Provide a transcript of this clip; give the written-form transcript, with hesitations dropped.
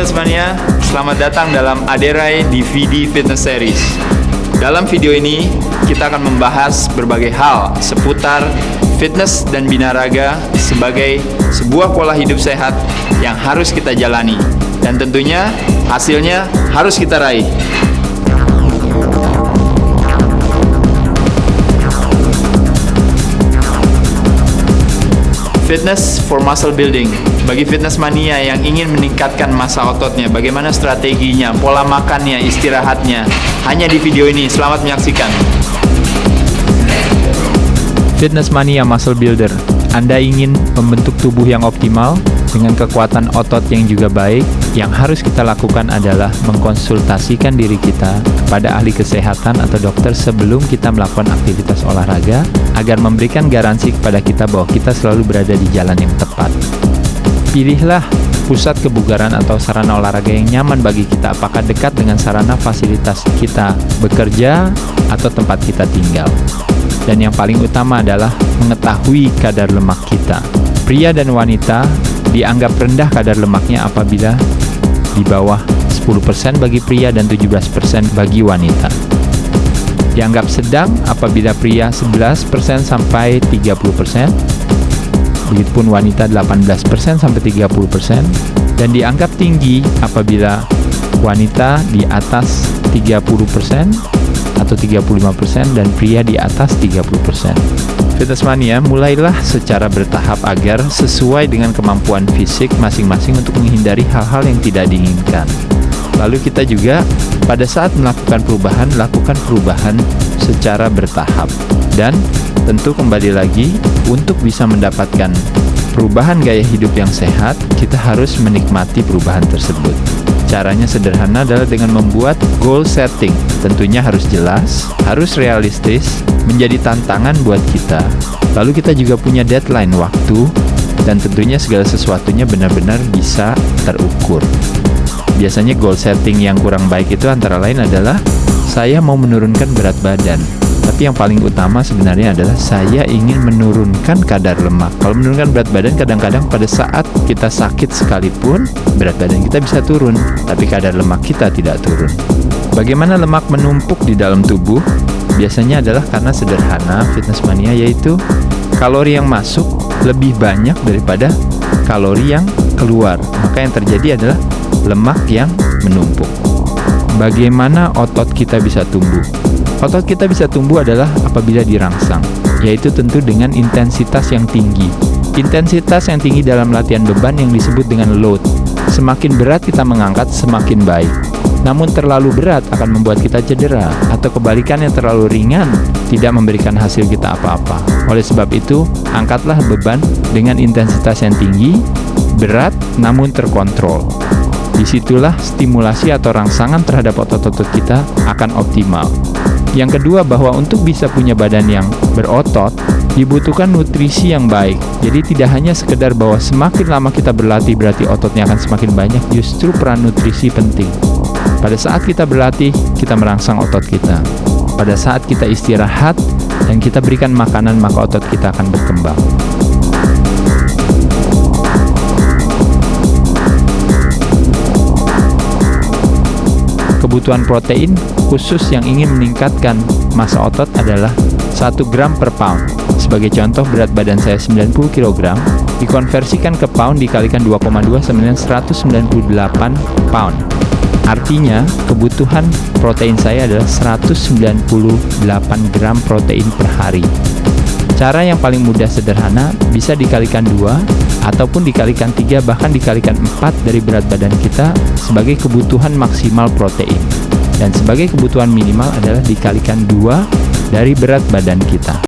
Fitness Mania, selamat datang dalam Aderai DVD Fitness Series. Dalam video ini, kita akan membahas berbagai hal seputar fitness dan binaraga sebagai sebuah pola hidup sehat yang harus kita jalani. Dan tentunya, hasilnya harus kita raih. Fitness for muscle building. Bagi fitness mania yang ingin meningkatkan massa ototnya, bagaimana strateginya, pola makannya, istirahatnya, hanya di video ini. Selamat menyaksikan. Fitness mania muscle builder. Anda ingin membentuk tubuh yang optimal dengan kekuatan otot yang juga baik. Yang harus kita lakukan adalah mengkonsultasikan diri kita kepada ahli kesehatan atau dokter sebelum kita melakukan aktivitas olahraga, agar memberikan garansi kepada kita bahwa kita selalu berada di jalan yang tepat. Pilihlah pusat kebugaran atau sarana olahraga yang nyaman bagi kita, apakah dekat dengan sarana fasilitas kita bekerja atau tempat kita tinggal. Dan yang paling utama adalah mengetahui kadar lemak kita. Pria dan wanita dianggap rendah kadar lemaknya apabila di bawah 10% bagi pria dan 17% bagi wanita. Dianggap sedang apabila pria 11% sampai 30%, begitupun wanita 18% sampai 30%, dan dianggap tinggi apabila wanita di atas 30% atau 35% dan pria di atas 30%. Fitness Mania, mulailah secara bertahap agar sesuai dengan kemampuan fisik masing-masing untuk menghindari hal-hal yang tidak diinginkan. Lalu kita juga pada saat melakukan perubahan, lakukan perubahan secara bertahap. Dan tentu kembali lagi, untuk bisa mendapatkan perubahan gaya hidup yang sehat, kita harus menikmati perubahan tersebut. Caranya sederhana, adalah dengan membuat goal setting. Tentunya harus jelas, harus realistis, menjadi tantangan buat kita. Lalu kita juga punya deadline waktu, dan tentunya segala sesuatunya benar-benar bisa terukur. Biasanya goal setting yang kurang baik itu antara lain adalah saya mau menurunkan berat badan. Tapi yang paling utama sebenarnya adalah saya ingin menurunkan kadar lemak. Kalau menurunkan berat badan, kadang-kadang pada saat kita sakit sekalipun, berat badan kita bisa turun, tapi kadar lemak kita tidak turun. Bagaimana lemak menumpuk di dalam tubuh? Biasanya adalah karena sederhana, Fitness Mania, yaitu kalori yang masuk lebih banyak daripada kalori yang keluar. Maka yang terjadi adalah lemak yang menumpuk. Bagaimana otot kita bisa tumbuh? Otot kita bisa tumbuh adalah apabila dirangsang, yaitu tentu dengan intensitas yang tinggi. Intensitas yang tinggi dalam latihan beban yang disebut dengan load. Semakin berat kita mengangkat, semakin baik. Namun terlalu berat akan membuat kita cedera, atau kebalikannya terlalu ringan tidak memberikan hasil kita apa-apa. Oleh sebab itu, angkatlah beban dengan intensitas yang tinggi, berat namun terkontrol. Disitulah stimulasi atau rangsangan terhadap otot-otot kita akan optimal. Yang kedua, bahwa untuk bisa punya badan yang berotot, dibutuhkan nutrisi yang baik. Jadi tidak hanya sekedar bahwa semakin lama kita berlatih berarti ototnya akan semakin banyak, justru peran nutrisi penting. Pada saat kita berlatih, kita merangsang otot kita. Pada saat kita istirahat dan kita berikan makanan, maka otot kita akan berkembang. Kebutuhan protein khusus yang ingin meningkatkan massa otot adalah 1 gram per pound. Sebagai contoh, berat badan saya 90 kg, dikonversikan ke pound dikalikan 2,2 sama dengan 198 pound. Artinya, kebutuhan protein saya adalah 198 gram protein per hari. Cara yang paling mudah sederhana, bisa dikalikan 2, ataupun dikalikan 3, bahkan dikalikan 4 dari berat badan kita sebagai kebutuhan maksimal protein. Dan sebagai kebutuhan minimal adalah dikalikan 2 dari berat badan kita.